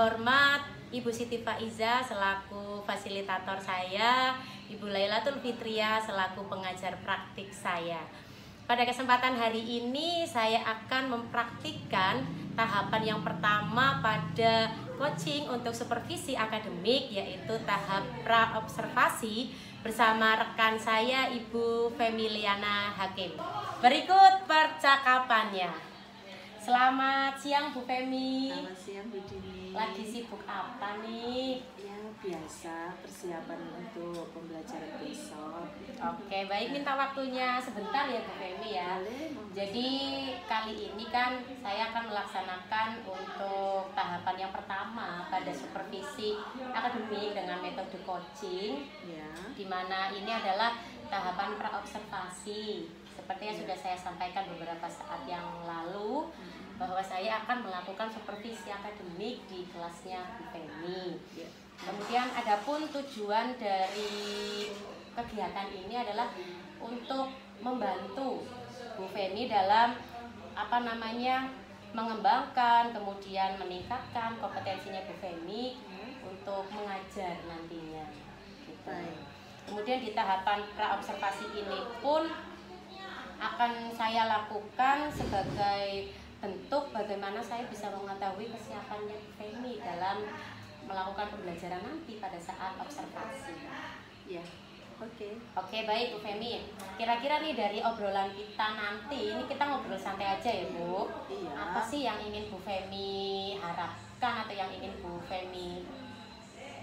terhormat Ibu Siti Faiza selaku fasilitator saya, Ibu Lailatul Fitria selaku pengajar praktik saya. Pada kesempatan hari ini saya akan mempraktikkan tahapan yang pertama pada coaching untuk supervisi akademik, yaitu tahap pra-observasi bersama rekan saya Ibu Femiliana Hakim. Berikut percakapannya. Selamat siang Bu Femi. Selamat siang Bu Dini. Lagi sibuk apa nih? Ya biasa, persiapan untuk pembelajaran besok. Oke, baik, minta waktunya sebentar ya Bu Femi ya. Boleh. Jadi kali ini kan saya akan melaksanakan untuk tahapan yang pertama pada supervisi akademik dengan metode coaching, Ya. dimana ini adalah tahapan praobservasi. Seperti yang sudah saya sampaikan beberapa saat yang lalu, bahwa saya akan melakukan supervisi akademik di kelasnya Bu Femi. Ya. Kemudian adapun tujuan dari kegiatan ini adalah untuk membantu Bu Femi dalam mengembangkan, kemudian meningkatkan kompetensinya Bu Femi untuk mengajar nantinya. Gitu. Baik. Kemudian di tahapan praobservasi ini pun akan saya lakukan sebagai bentuk bagaimana saya bisa mengetahui kesiapannya Bu Femi dalam melakukan pembelajaran nanti pada saat observasi. Ya. Oke. Oke, baik Bu Femi. Kira-kira nih dari obrolan kita nanti, ini kita ngobrol santai aja ya Bu. Iya. Apa sih yang ingin Bu Femi harapkan atau yang ingin Bu Femi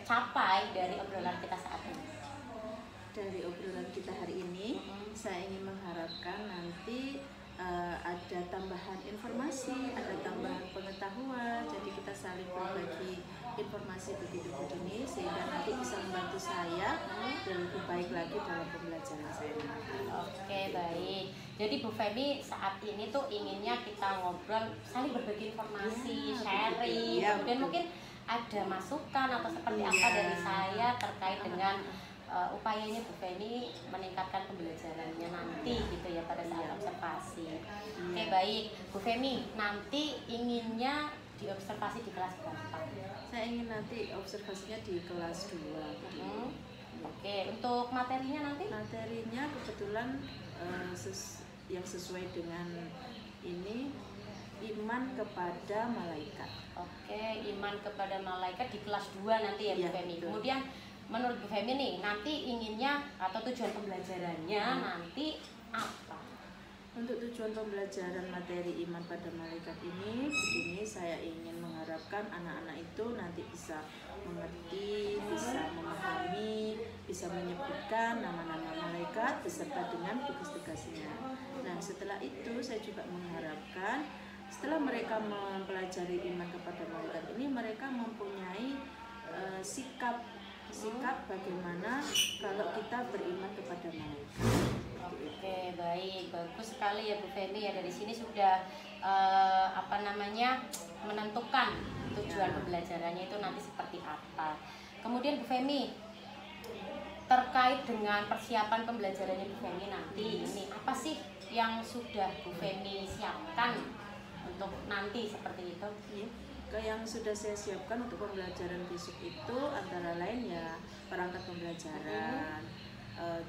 capai dari obrolan kita saat ini? Dari obrolan kita hari ini, saya ingin mengharapkan nanti ada tambahan informasi, ada tambahan pengetahuan. Jadi kita saling berbagi informasi begitu begini sehingga nanti bisa membantu saya dan lebih baik lagi dalam pembelajaran saya nanti. Oke, baik. Jadi Bu Femi saat ini tuh inginnya kita ngobrol, saling berbagi informasi, Ya, sharing, ya, kemudian betul. mungkin ada masukan atau seperti Ya. apa dari saya terkait dengan upayanya Bu Femi meningkatkan pembelajarannya nanti gitu ya pada saat observasi. Oke, baik. Bu Femi, nanti inginnya diobservasi di kelas berapa? Saya ingin nanti observasinya di kelas 2. Oke, untuk materinya nanti? Materinya kebetulan yang sesuai dengan ini, iman kepada malaikat. Oke, iman kepada malaikat di kelas 2 nanti ya Bu Iya, Femi. betul. Kemudian menurut Bu Femi nih, nanti inginnya atau tujuan pembelajarannya nanti apa? Untuk tujuan pembelajaran materi iman pada malaikat ini, begini saya ingin mengharapkan anak-anak itu nanti bisa mengerti, bisa memahami, bisa menyebutkan nama-nama malaikat beserta dengan tugas-tugasnya. Nah, setelah itu saya juga mengharapkan setelah mereka mempelajari iman kepada malaikat ini, mereka mempunyai sikap bagaimana kalau kita beriman kepada malaikat. Oke, baik, bagus sekali ya Bu Femi ya. Dari sini sudah menentukan tujuan pembelajarannya itu nanti seperti apa. Kemudian Bu Femi, terkait dengan persiapan pembelajarannya Bu Femi nanti ini apa sih yang sudah Bu Femi siapkan untuk nanti seperti itu? Yang sudah saya siapkan untuk pembelajaran besok itu antara lain ya perangkat pembelajaran,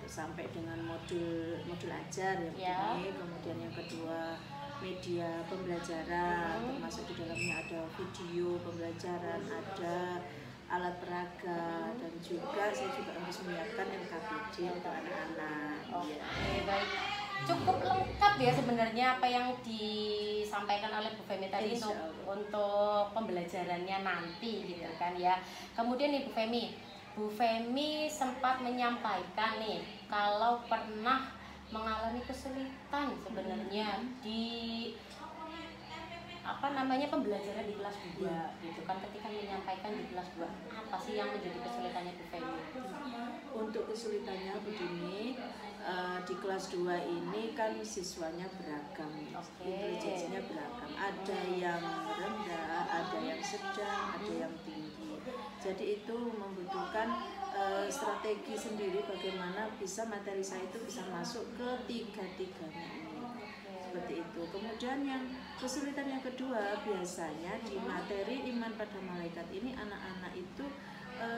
sampai dengan modul ajar yang ini, kemudian yang kedua media pembelajaran, termasuk di dalamnya ada video pembelajaran, ada alat peraga, dan juga saya juga harus menyiapkan LKPD untuk anak-anak. Oke, baik. Cukup lengkap ya sebenarnya apa yang disampaikan oleh Bu Femi tadi untuk pembelajarannya nanti gitu kan ya. Kemudian nih Bu Femi sempat menyampaikan nih kalau pernah mengalami kesulitan sebenarnya di pembelajaran di kelas 2 gitu kan, ketika menyampaikan di kelas 2 apa sih yang menjadi kesulitannya Bu Femi? Untuk kesulitannya begini, di kelas 2 ini kan siswanya beragam, intelijensinya beragam, ada yang rendah, ada yang sedang, ada yang tinggi. Jadi itu membutuhkan strategi sendiri bagaimana bisa materi saya itu bisa masuk ke tiga-tiganya ini. seperti itu. Kemudian yang kesulitan yang kedua, biasanya di materi iman pada malaikat ini anak-anak itu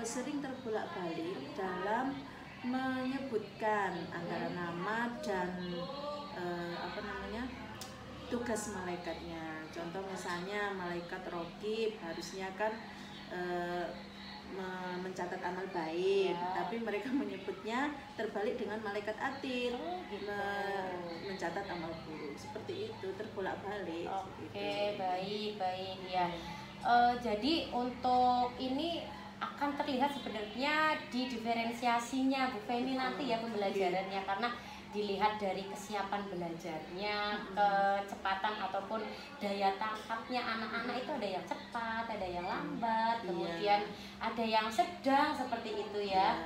sering terbolak-balik dalam menyebutkan antara nama dan tugas malaikatnya. Contoh misalnya malaikat Raqib harusnya kan mencatat amal baik, tapi mereka menyebutnya terbalik dengan malaikat Atid, mencatat amal buruk. Seperti itu, terbolak-balik. Oke, baik ya. Jadi untuk ini akan terlihat sebenarnya di diferensiasinya Bu Femi nanti ya pembelajarannya, karena dilihat dari kesiapan belajarnya, kecepatan ataupun daya tangkapnya anak-anak itu ada yang cepat, ada yang lambat, kemudian ada yang sedang seperti itu ya.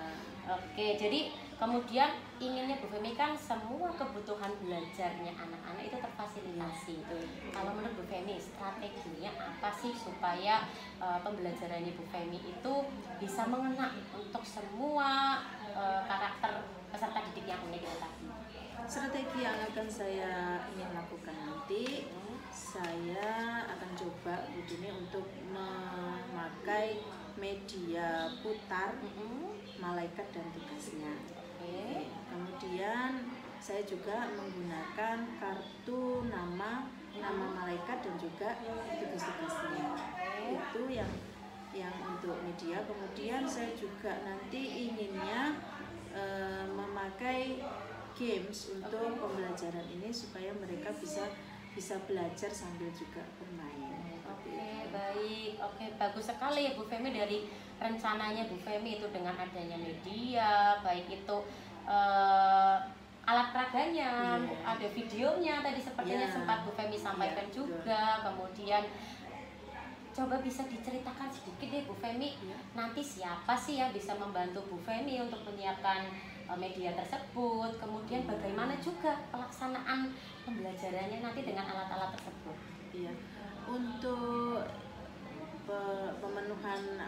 Oke, jadi kemudian inginnya Bu Femi kan semua kebutuhan belajarnya anak-anak itu terfasilitasi. Kalau menurut Bu Femi strateginya apa sih supaya pembelajarannya Bu Femi itu bisa mengena untuk semua karakter peserta didik yang unik tadi? Strategi yang akan saya ingin lakukan nanti, saya akan coba begini untuk memakai media putar malaikat dan tugasnya. Kemudian saya juga menggunakan kartu nama malaikat dan juga tugas-tugasnya. Itu yang untuk media. Kemudian saya juga nanti inginnya memakai games untuk pembelajaran ini supaya mereka bisa belajar sambil juga bermain. Baik, bagus sekali ya Bu Femi, dari rencananya Bu Femi itu dengan adanya media, baik itu alat peraganya, ada videonya tadi sepertinya sempat Bu Femi sampaikan juga. Kemudian coba bisa diceritakan sedikit deh Bu Femi, nanti siapa sih yang bisa membantu Bu Femi untuk menyiapkan media tersebut, kemudian bagaimana juga pelaksanaan pembelajarannya nanti dengan alat-alat tersebut. Iya, untuk pemenuhan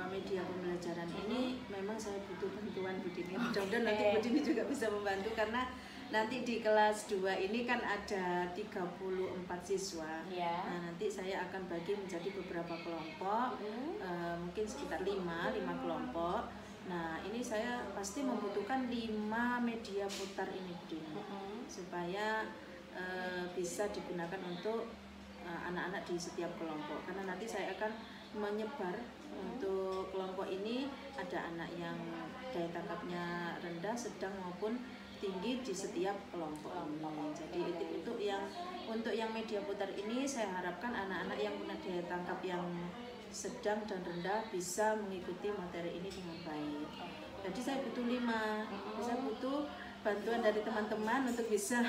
media pembelajaran ini memang saya butuh bantuan Bu Dini. Mudah-mudahan nanti Bu Dini juga bisa membantu, karena nanti di kelas 2 ini kan ada 34 siswa. Nah, nanti saya akan bagi menjadi beberapa kelompok, mungkin sekitar 5 kelompok. Nah, ini saya pasti membutuhkan 5 media putar ini Bu Dini, supaya bisa digunakan untuk anak-anak di setiap kelompok, karena nanti saya akan menyebar untuk kelompok ini, ada anak yang daya tangkapnya rendah, sedang maupun tinggi di setiap kelompok ini. Jadi untuk yang media putar ini saya harapkan anak-anak yang punya daya tangkap yang sedang dan rendah bisa mengikuti materi ini dengan baik. Jadi saya butuh 5, saya butuh bantuan dari teman-teman untuk bisa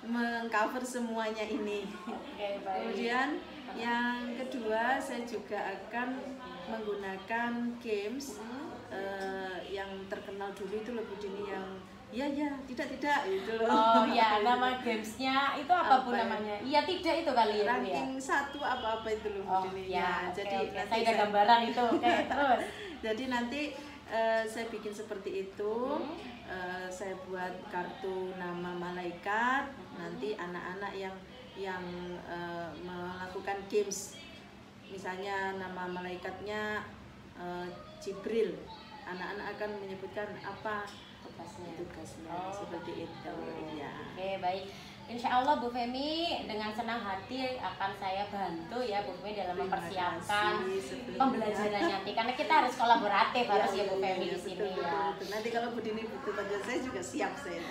mengcover semuanya ini. Kemudian yang kedua, saya juga akan menggunakan games yang terkenal dulu itu lebih dini, yang tidak gitu loh. Oh ya, nama gamesnya itu apa Bu namanya? Iya tidak itu kali ya. Ranking 1 apa itu loh Bu Dini. Jadi saya ada gambaran itu. Terus. Jadi nanti saya bikin seperti itu. Saya buat kartu nama malaikat. Nanti anak-anak yang melakukan games, misalnya nama malaikatnya Jibril, anak-anak akan menyebutkan apa tugasnya seperti itu. Oke, baik. Insya Allah Bu Femi dengan senang hati akan saya bantu ya Bu Femi dalam mempersiapkan pembelajaran nanti, karena kita harus kolaboratif harus ya Bu Femi di sini ya. Nanti kalau Bu Dini butuh bantuan saya juga siap saya.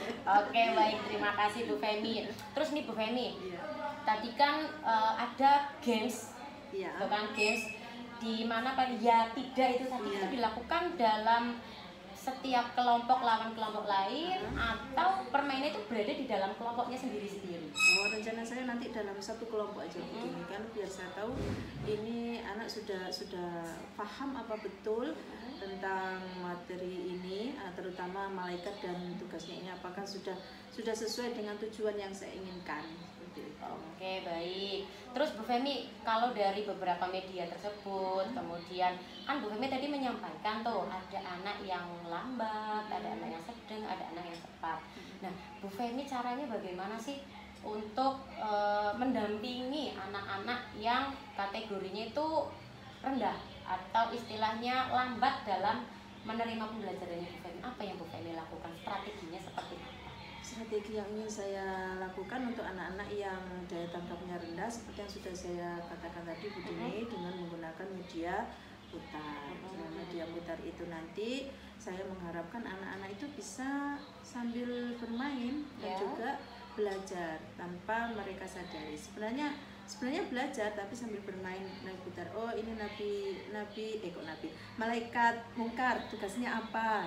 Oke, baik, terima kasih Bu Femi. Terus nih Bu Femi, tadi kan ada games, kan games di mana tidak itu tadi itu dilakukan dalam setiap kelompok lawan kelompok lain, atau permainan itu berada di dalam kelompoknya sendiri-sendiri? Rencana saya nanti dalam satu kelompok aja begini kan, biar saya tahu ini anak sudah paham apa betul tentang materi ini, terutama malaikat dan tugasnya ini, apakah sudah sesuai dengan tujuan yang saya inginkan. Oke, baik. Terus Bu Femi, kalau dari beberapa media tersebut, kemudian kan Bu Femi tadi menyampaikan tuh ada anak yang lambat, ada anak yang sedang, ada anak yang cepat. Nah, Bu Femi caranya bagaimana sih untuk mendampingi anak-anak yang kategorinya itu rendah atau istilahnya lambat dalam menerima pembelajarannya Bu Femi. Apa yang Bu Femi lakukan? Strateginya seperti apa? Strategi yang ingin saya lakukan untuk anak-anak yang daya tangkapnya rendah seperti yang sudah saya katakan tadi Bu Dini, dengan menggunakan media putar. Dengan media putar itu nanti saya mengharapkan anak-anak itu bisa sambil bermain dan juga belajar tanpa mereka sadari. Sebenarnya belajar tapi sambil bermain naik putar. Oh, ini malaikat mungkar tugasnya apa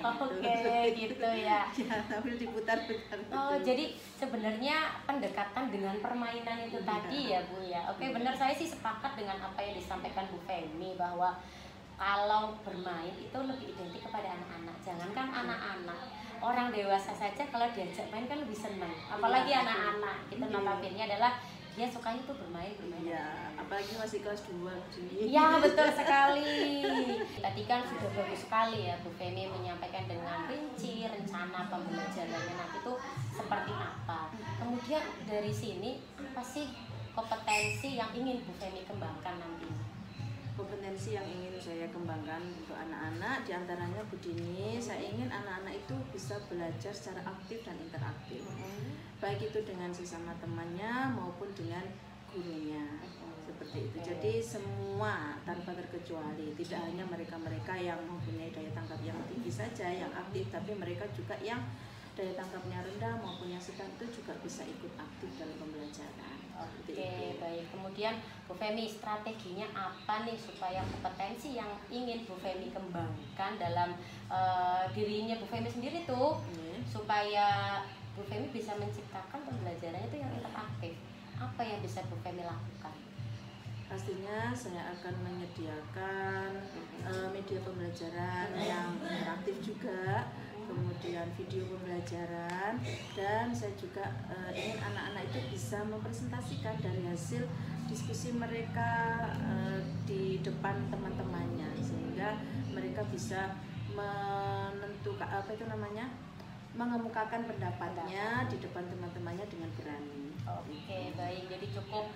gitu ya. Ya, sambil diputar-putar. Oh, jadi sebenarnya pendekatan dengan permainan itu tadi ya Bu ya. Oke, benar, saya sih sepakat dengan apa yang disampaikan Bu Femi bahwa kalau bermain itu lebih identik kepada anak-anak. Jangankan anak-anak, orang dewasa saja kalau diajak main kan lebih senang. Apalagi anak-anak. Itu notabene adalah dia sukanya tuh bermain. Ya, apalagi masih kelas 2 begini. Ya, betul sekali. Tadi kan sudah bagus sekali ya Bu Femi menyampaikan dengan rinci rencana pembelajarannya nanti itu seperti apa. Kemudian dari sini apa sih kompetensi yang ingin Bu Femi kembangkan nantinya? Kompetensi yang ingin saya kembangkan untuk anak-anak diantaranya Bu Dini, saya ingin anak-anak itu bisa belajar secara aktif dan interaktif, baik itu dengan sesama temannya maupun dengan gurunya, seperti itu. Jadi semua tanpa terkecuali, tidak hanya mereka-mereka yang mempunyai daya tangkap yang tinggi saja yang aktif, tapi mereka juga yang daya tangkapnya rendah maupun yang sedang itu juga bisa ikut aktif dalam pembelajaran. Oke, baik. Kemudian Bu Femi, strateginya apa nih supaya kompetensi yang ingin Bu Femi kembangkan dalam dirinya Bu Femi sendiri tuh, supaya Bu Femi bisa menciptakan pembelajarannya itu yang interaktif? Apa yang bisa Bu Femi lakukan? Pastinya saya akan menyediakan media pembelajaran yang interaktif juga, kemudian video pembelajaran, dan saya juga ingin anak-anak itu bisa mempresentasikan dari hasil diskusi mereka di depan teman-temannya, sehingga mereka bisa menentukan mengemukakan pendapatnya di depan teman-temannya dengan berani. Oke, baik. Jadi cukup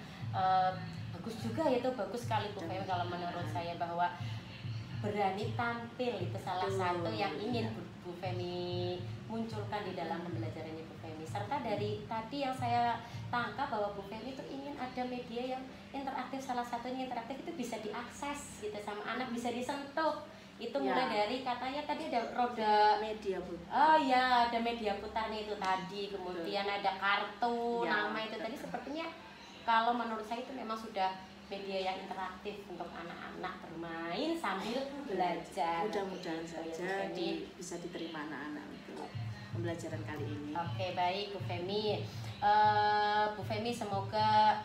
bagus juga ya, itu bagus sekali Bu Femi kalau menurut saya, bahwa berani tampil itu salah satu yang ingin Bu Femi munculkan di dalam pembelajarannya Bu Femi. Serta dari tadi yang saya tangkap bahwa Bu Femi itu ingin ada media yang interaktif, salah satunya interaktif itu bisa diakses gitu sama anak, bisa disentuh. Itu mulai dari katanya tadi ada roda media putar. Oh ya, ada media putarnya itu tadi, kemudian ada kartu nama itu tadi. Sepertinya kalau menurut saya itu memang sudah media yang interaktif untuk anak-anak bermain sambil belajar. Mudah-mudahan saja bisa diterima anak-anak untuk pembelajaran kali ini. Oke, baik Bu Femi. Bu Femi, semoga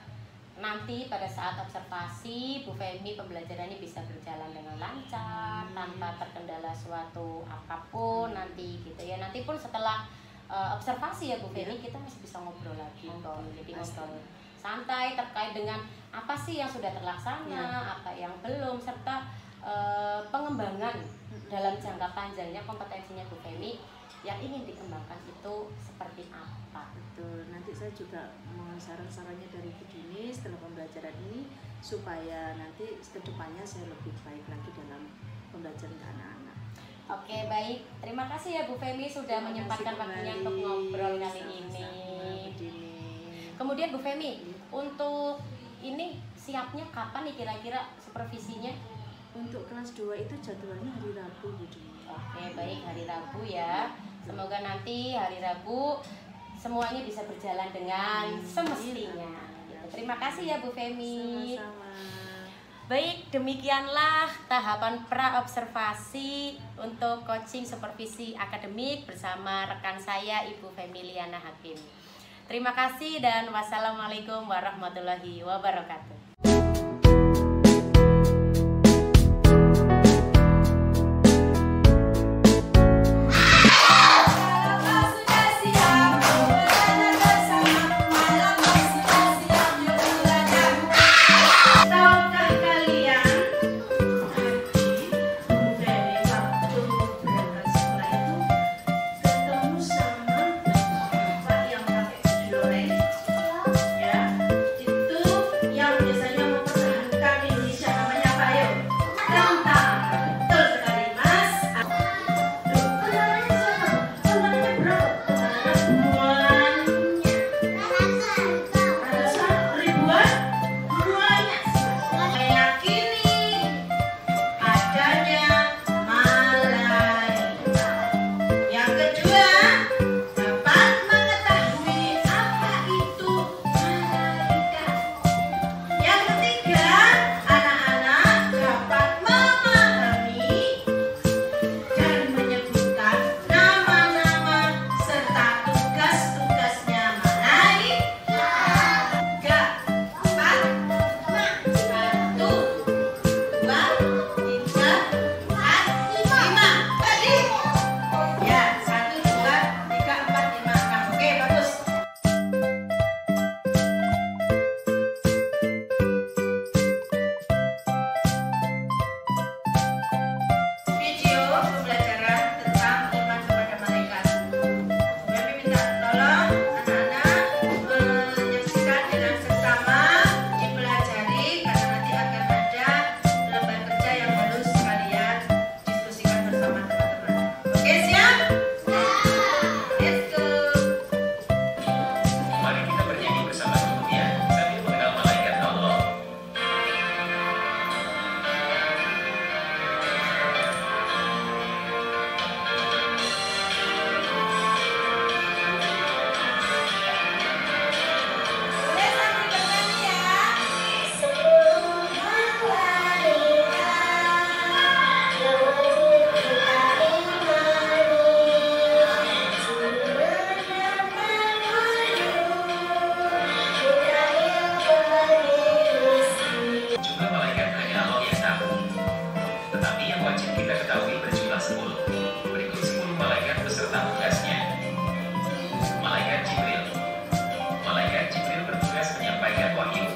nanti pada saat observasi Bu Femi pembelajarannya bisa berjalan dengan lancar, tanpa terkendala suatu apapun nanti gitu ya. Nanti pun setelah observasi ya Bu Femi, kita masih bisa ngobrol lagi kok. Jadi ngobrol santai terkait dengan apa sih yang sudah terlaksana, apa yang belum, serta pengembangan dalam jangka panjangnya kompetensinya Bu Femi yang ingin dikembangkan itu seperti apa. Betul, nanti saya juga mau saran-sarannya dari Bu Dini setelah pembelajaran ini, supaya nanti kedepannya saya lebih baik lagi dalam pembelajaran ke anak-anak. Oke, baik. Terima kasih ya Bu Femi sudah menyempatkan waktunya untuk ngobrol kali ini. Kemudian Bu Femi, untuk ini siapnya kapan nih kira-kira supervisinya? Untuk kelas 2 itu jadwalnya hari Rabu, Bu Dini. Oke, baik, hari Rabu ya. Semoga nanti hari Rabu semuanya bisa berjalan dengan semestinya. Terima kasih ya Bu Femi. Sama-sama. Baik, demikianlah tahapan pra-observasi untuk coaching supervisi akademik bersama rekan saya Ibu Femi Liana Hakim. Terima kasih dan wassalamualaikum warahmatullahi wabarakatuh. wajib kita ketahui berjumlah 10. Berikut 10 malaikat beserta tugasnya. Malaikat Jibril. Malaikat Jibril bertugas menyampaikan wahyu.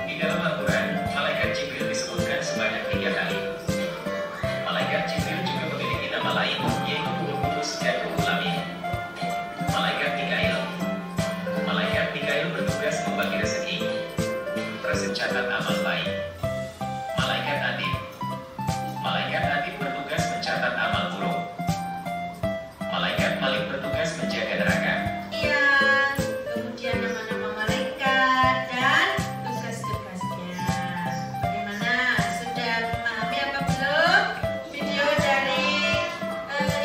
Di dalam Al-Quran, malaikat Jibril disebutkan sebanyak 3 kali. Malaikat Jibril juga memiliki nama lain, yaitu Ruhul Qudus dan Ruhul Amin. Malaikat Mikail. Malaikat Mikail bertugas membagi rezeki, mencatat amal baik. Malaikat Atid. Malaikat Atid bertugas mencatat amal buruk. Malaikat Malik bertugas menjaga neraka. Kemudian nama-nama malaikat dan tugas-tugasnya. Bagaimana? Sudah memahami apa belum video dari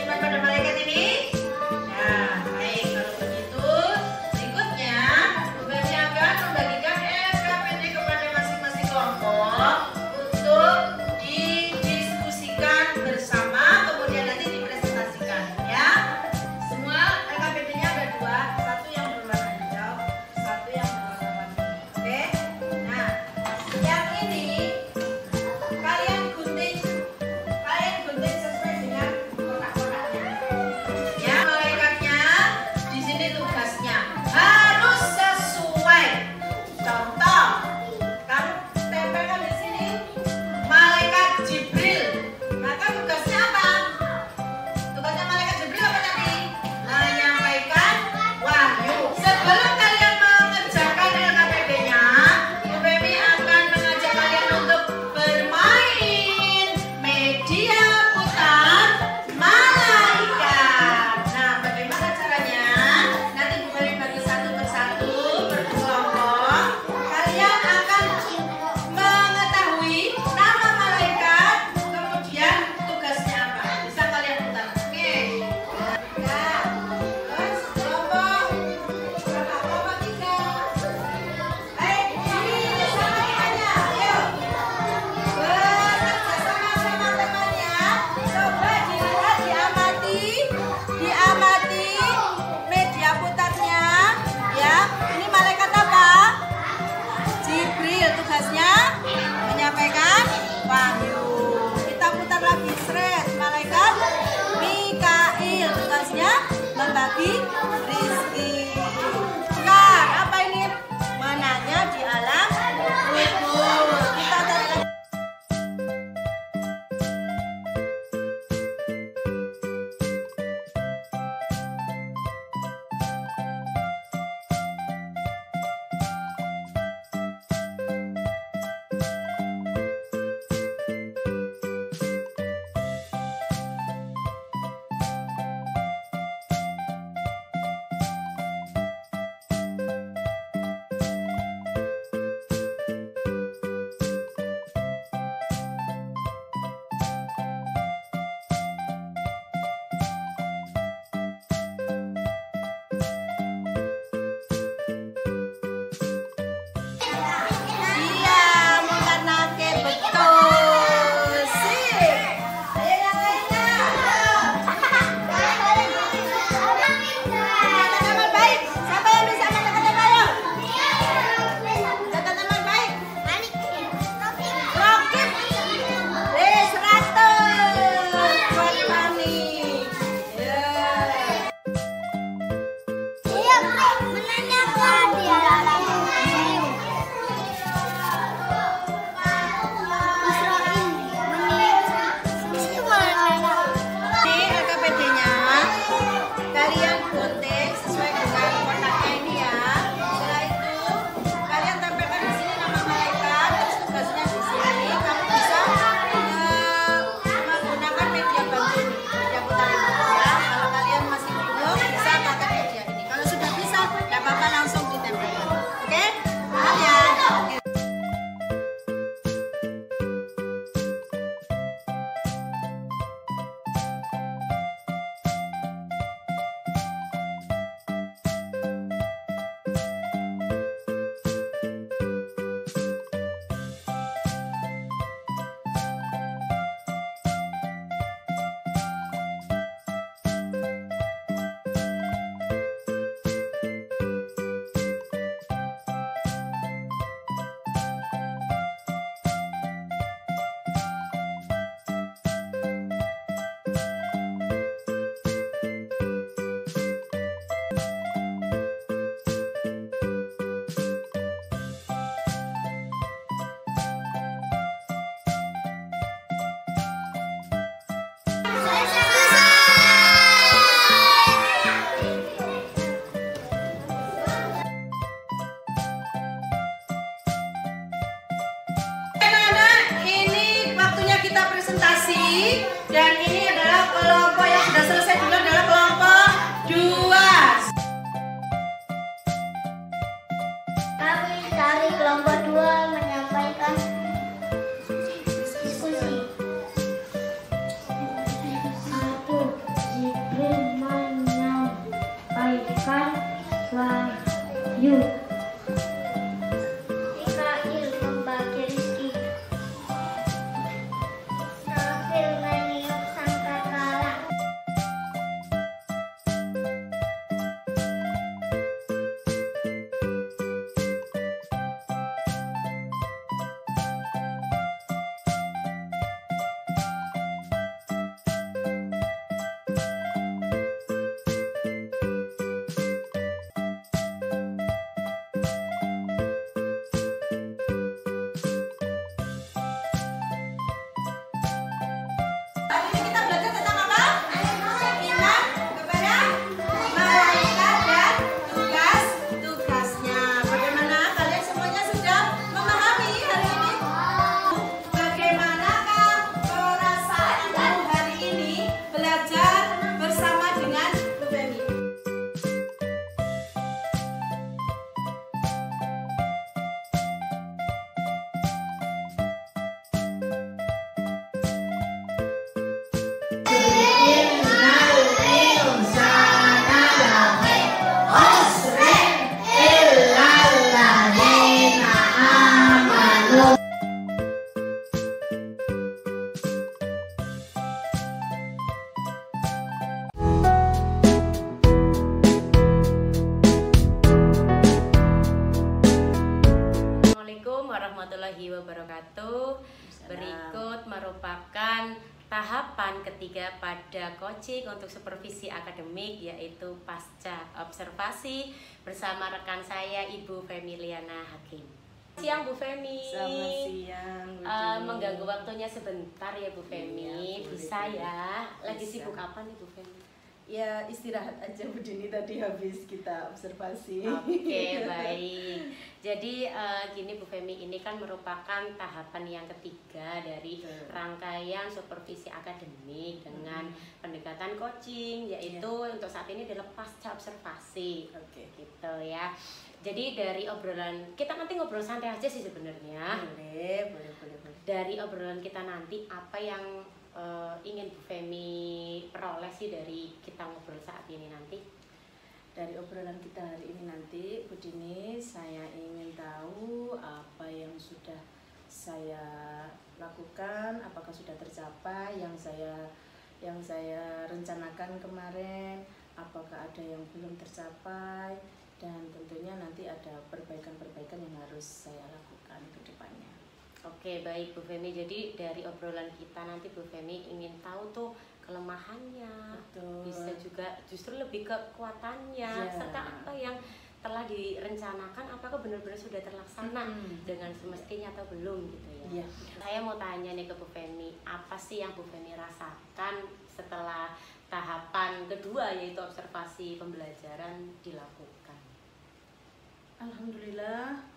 iman pada malaikat ini? Nah, baik. Kalau begitu, berikutnya kami akan membagikan SKPD kepada masing-masing kelompok untuk didiskusikan bersama, kemudian nanti dipresentasikan, ya. Semua LKPD-nya ada 2, satu yang berwarna hijau, satu yang berwarna warni. Oke? Nah, yang ini kalian gunting sesuai dengan kotak-kotaknya. Ya, malaikatnya di sini tugasnya harus sesuai. Contoh, kamu tempelkan di sini malaikat Jibril. Maka tugasnya apa? Tugasnya malaikat Jibril apa tadi? Menyampaikan wahyu. Sebelum kalian mengerjakan LKPD-nya, Bu Femi akan mengajak kalian untuk bermain media putar malaikat. Nah, bagaimana caranya? Nanti Bu Femi bagi satu persatu berkelompok. Kalian akan mengetahui nama malaikat, kemudian tugasnya apa. Bisa kalian putar. Oke. Nah, terus kelompok 3. Baik, di sana hanya. Ayo. Bekerja sama sama temannya. Coba dilihat, diamati media putarnya. Ya, ini malaikat apa? Jibril, tugasnya menyampaikan wahyu. Kita putar lagi, seret. Malaikat Mikail, tugasnya membagi rizki. Kan, apa ini? Menanya di alam kubur. Kita tarik lagi. lagi. Dan ini adalah kelompok yang sudah selesai juga adalah kelompok 2. Kami dari kelompok 2 menyampaikan diskusi. 1. Jibril menyampaikan wahyu. Mikail membagi rezeki. Israfil meniup sangkakala. Hari ini kita belajar tentang apa? Iman kepada malaikat dan tugas-tugasnya. Bagaimana kalian semuanya sudah memahami hari ini? Bagaimanakah perasaanmu hari ini belajar bersama dengan Bu Femi? Assalamualaikum warahmatullahi wabarakatuh. Berikut merupakan tahapan ketiga pada coaching untuk supervisi akademik, yaitu pasca observasi bersama rekan saya Ibu Femiliana Hakim. Siang Bu Femi. Selamat siang, Bu Mengganggu waktunya sebentar ya Bu Femi. Iya, boleh, Bisa boleh. ya. Lagi Bisa. sibuk apa nih Bu Femi? Ya istirahat aja Bu Dini, tadi habis kita observasi. Oke, baik. Jadi gini Bu Femi, ini kan merupakan tahapan yang ketiga dari Betul. rangkaian supervisi akademik dengan pendekatan coaching, yaitu untuk saat ini adalah pasca observasi. Oke. Gitu ya. Jadi dari obrolan kita nanti ngobrol santai aja sih sebenarnya. Boleh. Dari obrolan kita nanti apa yang ingin Bu Femi peroleh sih dari kita ngobrol saat ini nanti? Dari obrolan kita hari ini nanti, Bu Dini, saya ingin tahu apa yang sudah saya lakukan, apakah sudah tercapai yang saya rencanakan kemarin, apakah ada yang belum tercapai, dan tentunya nanti ada perbaikan-perbaikan yang harus saya lakukan ke depannya. Oke, baik Bu Femi. Jadi dari obrolan kita nanti Bu Femi ingin tahu tuh kelemahannya, Betul. bisa juga justru lebih ke kekuatannya, Ya. serta apa yang telah direncanakan apakah benar-benar sudah terlaksana dengan semestinya atau belum gitu ya. Iya. Saya mau tanya nih ke Bu Femi, apa sih yang Bu Femi rasakan setelah tahapan kedua yaitu observasi pembelajaran dilakukan? Alhamdulillah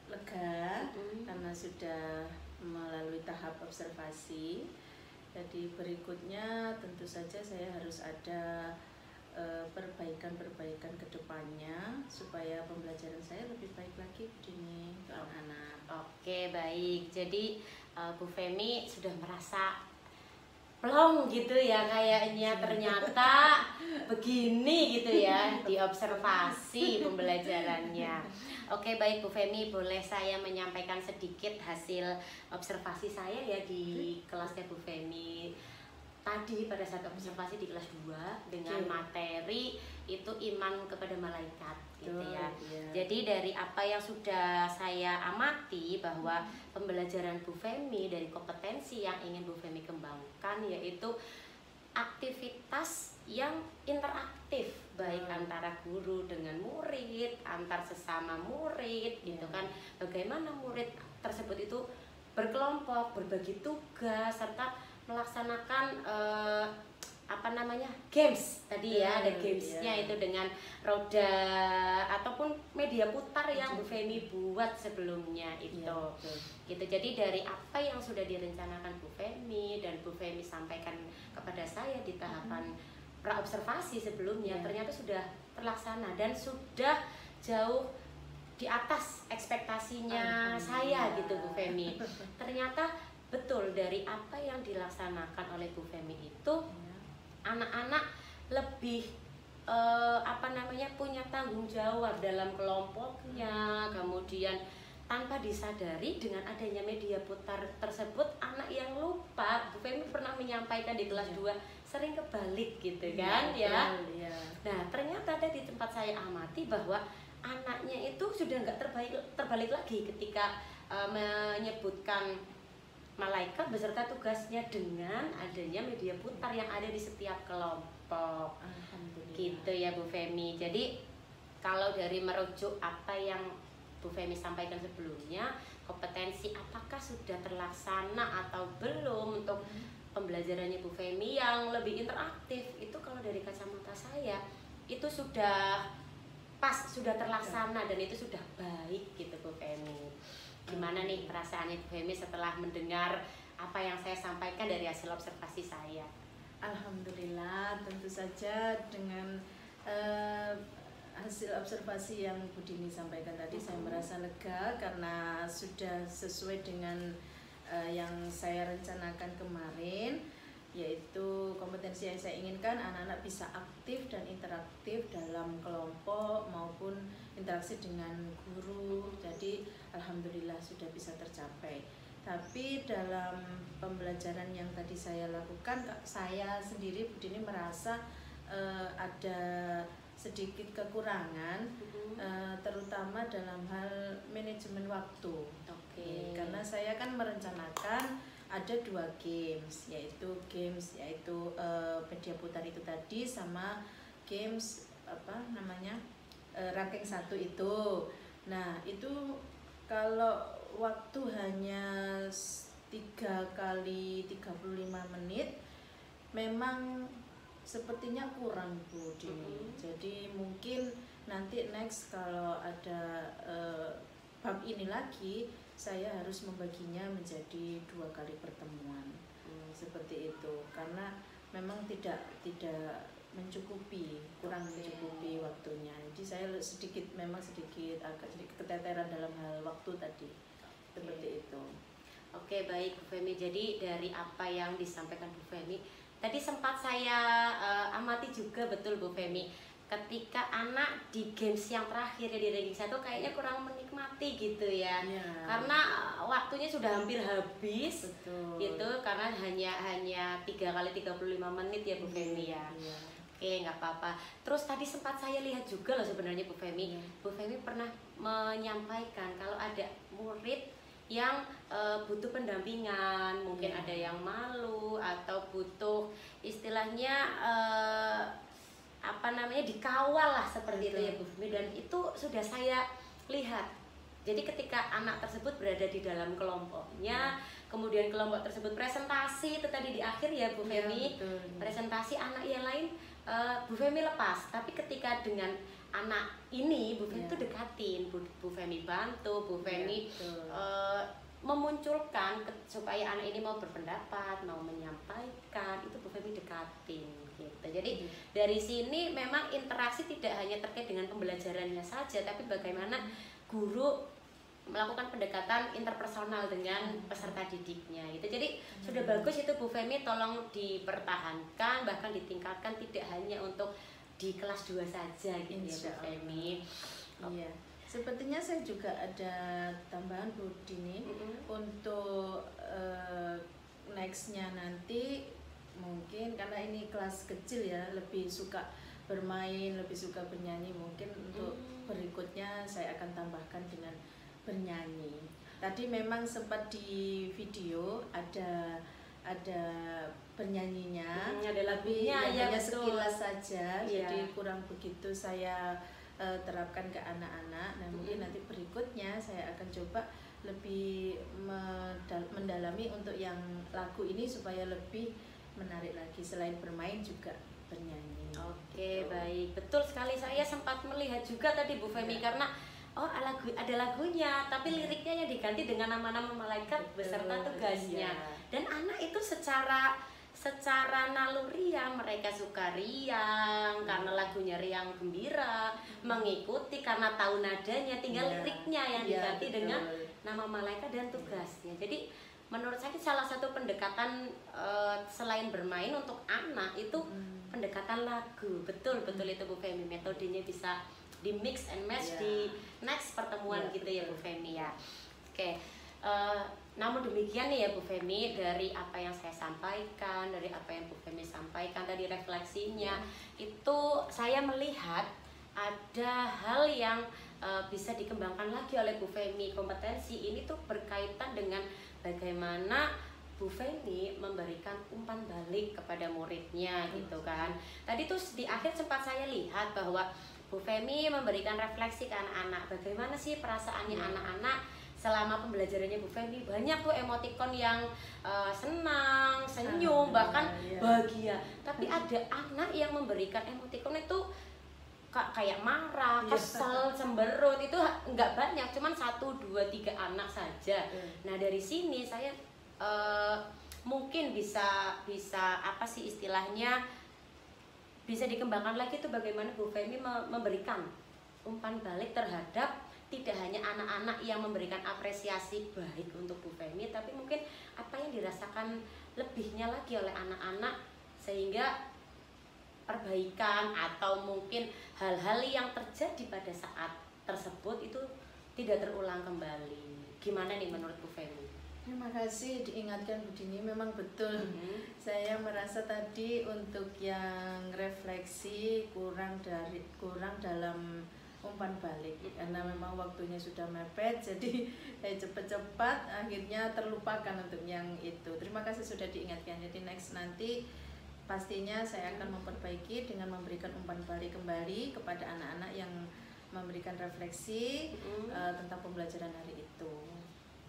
lega Mm-mm. karena sudah melalui tahap observasi. Jadi berikutnya tentu saja saya harus ada perbaikan-perbaikan ke depannya supaya pembelajaran saya lebih baik lagi Dini untuk anak-anak. Oke, baik. Jadi Bu Femi sudah merasa plong gitu ya kayaknya, ternyata begini gitu ya di observasi pembelajarannya. Oke, baik Bu Femi, boleh saya menyampaikan sedikit hasil observasi saya ya di kelasnya Bu Femi tadi pada saat observasi di kelas 2 dengan Oke. materi itu iman kepada malaikat gitu ya. Iya. Jadi dari apa yang sudah saya amati bahwa pembelajaran Bu Femi dari kompetensi yang ingin Bu Femi kembangkan yaitu aktivitas yang interaktif, baik antara guru dengan murid, antar sesama murid gitu kan. Bagaimana murid tersebut itu berkelompok, berbagi tugas serta melaksanakan games tadi ya, ada gamesnya itu dengan roda ataupun media putar yang Bu Femi buat sebelumnya itu. Gitu. Jadi dari apa yang sudah direncanakan Bu Femi dan Bu Femi Femi sampaikan kepada saya di tahapan praobservasi sebelumnya, ternyata sudah terlaksana dan sudah jauh di atas ekspektasinya saya gitu Bu Femi. Ternyata betul dari apa yang dilaksanakan oleh Bu Femi itu anak-anak lebih punya tanggung jawab dalam kelompoknya, kemudian tanpa disadari dengan adanya media putar tersebut anak yang lupa, Bu Femi pernah menyampaikan di kelas 2 sering kebalik gitu kan ya. Nah ternyata ada di tempat saya amati bahwa anaknya itu sudah nggak terbalik lagi ketika menyebutkan malaikat beserta tugasnya dengan adanya media putar yang ada di setiap kelompok. Gitu ya Bu Femi. Jadi kalau dari merujuk apa yang Bu Femi sampaikan sebelumnya, kompetensi apakah sudah terlaksana atau belum untuk pembelajarannya Bu Femi yang lebih interaktif, itu kalau dari kacamata saya itu sudah pas, sudah terlaksana dan itu sudah baik gitu Bu Femi. Gimana nih perasaannya Bu Femi setelah mendengar apa yang saya sampaikan dari hasil observasi saya? Alhamdulillah, tentu saja dengan hasil observasi yang Bu Dini sampaikan tadi, saya merasa lega karena sudah sesuai dengan yang saya rencanakan kemarin, yaitu kompetensi yang saya inginkan anak-anak bisa aktif dan interaktif dalam kelompok maupun interaksi dengan guru. Jadi alhamdulillah sudah bisa tercapai. Tapi dalam pembelajaran yang tadi saya lakukan, saya sendiri Bu Dini merasa ada sedikit kekurangan, terutama dalam hal manajemen waktu. Karena saya kan merencanakan ada 2 games, yaitu media putar itu tadi sama games ranking 1 itu. Nah itu kalau waktu hanya 3 kali 35 menit memang sepertinya kurang Bu Dini. Jadi mungkin nanti next kalau ada bab ini lagi, saya harus membaginya menjadi 2 kali pertemuan. Seperti itu, karena memang tidak mencukupi, kurang mencukupi waktunya. Jadi saya agak sedikit keteteran dalam hal waktu tadi. Seperti itu. Oke, baik Bu Femi. Jadi dari apa yang disampaikan Bu Femi tadi sempat saya amati juga betul Bu Femi, ketika anak di games yang terakhir ya di ranking 1 kayaknya kurang menikmati gitu ya. Karena waktunya sudah hampir habis. Gitu, karena hanya 3 kali 35 menit ya Bu Femi ya. Oke, nggak apa-apa. Terus tadi sempat saya lihat juga loh sebenarnya Bu Femi. Bu Femi pernah menyampaikan kalau ada murid yang butuh pendampingan, mungkin ada yang malu atau butuh istilahnya dikawal lah seperti itu ya Bu Femi, dan itu sudah saya lihat. Jadi ketika anak tersebut berada di dalam kelompoknya, kemudian kelompok tersebut presentasi itu tadi di akhir ya Bu Femi, presentasi anak yang lain Bu Femi lepas, tapi ketika dengan anak ini Bu Femi itu dekatin, Bu Femi bantu, Bu Femi memunculkan supaya anak ini mau berpendapat, mau menyampaikan, itu Bu Femi dekatin gitu. Jadi dari sini memang interaksi tidak hanya terkait dengan pembelajarannya saja, tapi bagaimana guru melakukan pendekatan interpersonal dengan peserta didiknya gitu. Jadi sudah bagus itu Bu Femi, tolong dipertahankan, bahkan ditingkatkan, tidak hanya untuk di kelas 2 saja gitu ya Bu Femi. Iya. Sepertinya saya juga ada tambahan Bu Dini untuk nextnya nanti, mungkin karena ini kelas kecil ya, lebih suka bermain, lebih suka bernyanyi, mungkin untuk berikutnya saya akan tambahkan dengan bernyanyi. Tadi memang sempat di video ada bernyanyinya, ada lagunya ya, hanya sekilas saja, jadi kurang begitu saya terapkan ke anak-anak. Nah mungkin nanti berikutnya saya akan coba lebih mendalami untuk yang lagu ini supaya lebih menarik lagi, selain bermain juga bernyanyi. Oke, baik, betul sekali. Saya sempat melihat juga tadi Bu Femi, karena ada lagunya, tapi liriknya yang diganti dengan nama-nama malaikat beserta tugasnya. Dan anak itu secara secara naluri ya mereka suka riang karena lagunya riang gembira, mengikuti karena tahu nadanya, tinggal liriknya yang diganti dengan nama malaikat dan tugasnya. Jadi menurut saya salah satu pendekatan selain bermain untuk anak itu pendekatan lagu. Betul itu Bu Femi, metodenya bisa di mix and match di next pertemuan gitu ya Bu Femi ya. Oke. Namun demikian nih ya Bu Femi, dari apa yang saya sampaikan, dari apa yang Bu Femi sampaikan tadi refleksinya, itu saya melihat ada hal yang bisa dikembangkan lagi oleh Bu Femi. Kompetensi ini tuh berkaitan dengan bagaimana Bu Femi memberikan umpan balik kepada muridnya gitu kan. Tadi tuh di akhir sempat saya lihat bahwa Bu Femi memberikan refleksi ke anak-anak, bagaimana sih perasaannya anak-anak selama pembelajarannya Bu Femi. Banyak tuh emotikon yang senang, senyum, bahkan bahagia. Tapi ada anak yang memberikan emotikon itu kayak marah, kesel, cemberut, itu nggak banyak, cuman 1, 2, 3 anak saja. Nah dari sini saya mungkin bisa apa sih istilahnya, bisa dikembangkan lagi tuh bagaimana Bu Femi memberikan umpan balik terhadap tidak hanya anak-anak yang memberikan apresiasi baik untuk Bu Femi, tapi mungkin apa yang dirasakan lebihnya lagi oleh anak-anak, sehingga perbaikan atau mungkin hal-hal yang terjadi pada saat tersebut itu tidak terulang kembali. Gimana nih menurut Bu Femi? Terima kasih diingatkan Bu Dini, memang betul. Saya merasa tadi untuk yang refleksi kurang dalam umpan balik, karena memang waktunya sudah mepet, jadi cepat-cepat akhirnya terlupakan untuk yang itu. Terima kasih sudah diingatkan. Jadi next nanti pastinya saya akan memperbaiki dengan memberikan umpan balik kembali kepada anak-anak yang memberikan refleksi tentang pembelajaran hari itu.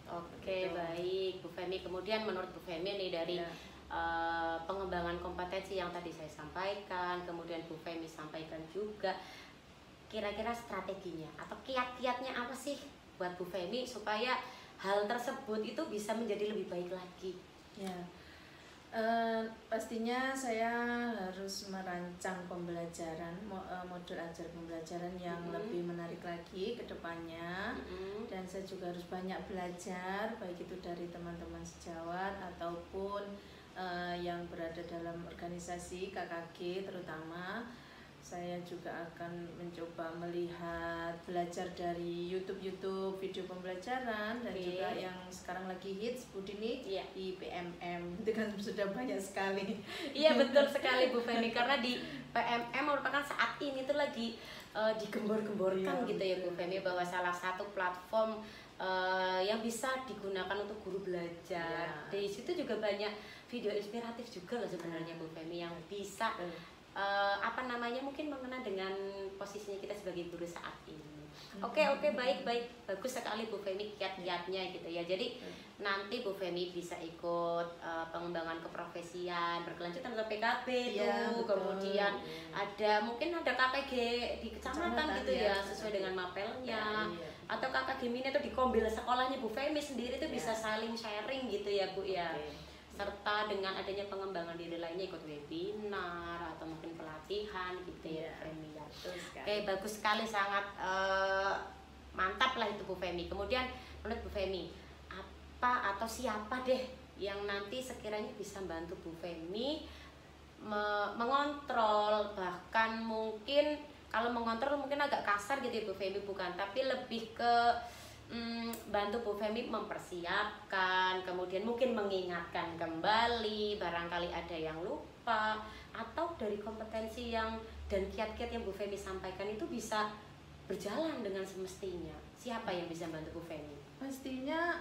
Oke, baik Bu Femi. Kemudian menurut Bu Femi nih dari pengembangan kompetensi yang tadi saya sampaikan, kemudian Bu Femi sampaikan juga, kira-kira strateginya atau kiat-kiatnya apa sih buat Bu Femi supaya hal tersebut itu bisa menjadi lebih baik lagi? Ya, pastinya saya harus merancang pembelajaran, modul ajar pembelajaran yang lebih menarik lagi ke depannya. Dan saya juga harus banyak belajar, baik itu dari teman-teman sejawat ataupun yang berada dalam organisasi KKG terutama. Saya juga akan mencoba melihat, belajar dari YouTube video pembelajaran, dan juga yang sekarang lagi hits Bu Dini di PMM, itu kan sudah banyak sekali. Iya betul sekali Bu Femi, karena di PMM merupakan saat ini tuh lagi digembor-gemborkan gitu ya Bu Femi, bahwa salah satu platform yang bisa digunakan untuk guru belajar. Di situ juga banyak video inspiratif juga loh sebenarnya Bu Femi, yang bisa mungkin mengena dengan posisinya kita sebagai guru saat ini. Oke, baik, bagus sekali Bu Femi kiat-kiatnya gitu ya. Jadi nanti Bu Femi bisa ikut pengembangan keprofesian berkelanjutan atau PKB kemudian mungkin ada KKG di kecamatan gitu ya, sesuai dengan mapelnya, atau KKG mini itu di kombil sekolahnya Bu Femi sendiri tuh bisa saling sharing gitu ya Bu ya. Serta dengan adanya pengembangan diri lainnya, ikut webinar atau mungkin pelatihan gitu ya Bu Femi ya. Oke, bagus sekali, sangat mantap lah itu Bu Femi. Kemudian menurut Bu Femi, apa atau siapa deh yang nanti sekiranya bisa membantu Bu Femi mengontrol, bahkan mungkin kalau mengontrol mungkin agak kasar gitu ya Bu Femi, bukan, tapi lebih ke bantu Bu Femi mempersiapkan, kemudian mungkin mengingatkan kembali, barangkali ada yang lupa, atau dari kompetensi yang dan kiat-kiat yang Bu Femi sampaikan itu bisa berjalan dengan semestinya. Siapa yang bisa bantu Bu Femi? Pastinya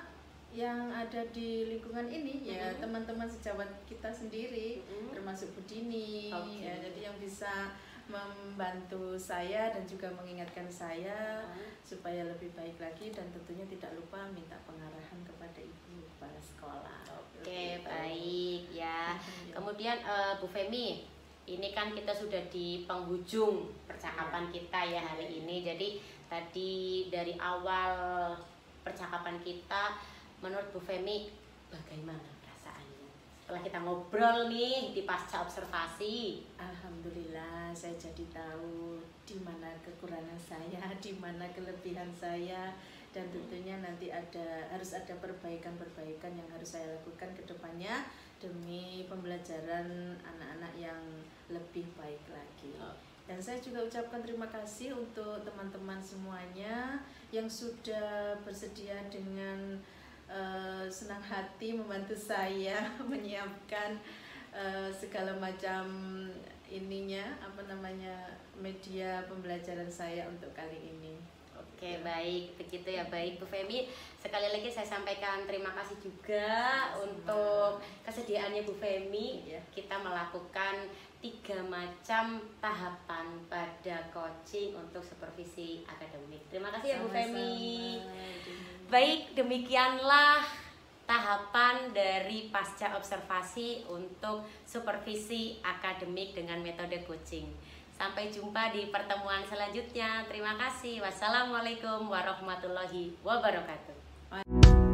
yang ada di lingkungan ini ya teman-teman sejawat kita sendiri, termasuk Bu Dini. Ya, jadi yang bisa membantu saya dan juga mengingatkan saya supaya lebih baik lagi, dan tentunya tidak lupa minta pengarahan kepada Ibu Kepala Sekolah. Oke, baik ya. Kemudian Bu Femi, ini kan kita sudah di penghujung percakapan kita ya hari ini. Jadi tadi dari awal percakapan kita, menurut Bu Femi bagaimana perasaannya setelah kita ngobrol nih di pasca observasi? Alhamdulillah saya jadi tahu di mana kekurangan saya, di mana kelebihan saya, dan tentunya nanti harus ada perbaikan-perbaikan yang harus saya lakukan ke depannya demi pembelajaran anak-anak yang lebih baik lagi. Dan saya juga ucapkan terima kasih untuk teman-teman semuanya yang sudah bersedia dengan senang hati membantu saya menyiapkan segala macam media pembelajaran saya untuk kali ini. Oke, baik, begitu ya. Baik Bu Femi, sekali lagi saya sampaikan terima kasih juga untuk kesediaannya Bu Femi. Kita melakukan 3 macam tahapan pada coaching untuk supervisi akademik. Terima kasih ya Bu Femi. Baik, demikianlah tahapan dari pasca observasi untuk supervisi akademik dengan metode coaching. Sampai jumpa di pertemuan selanjutnya. Terima kasih. Wassalamualaikum warahmatullahi wabarakatuh.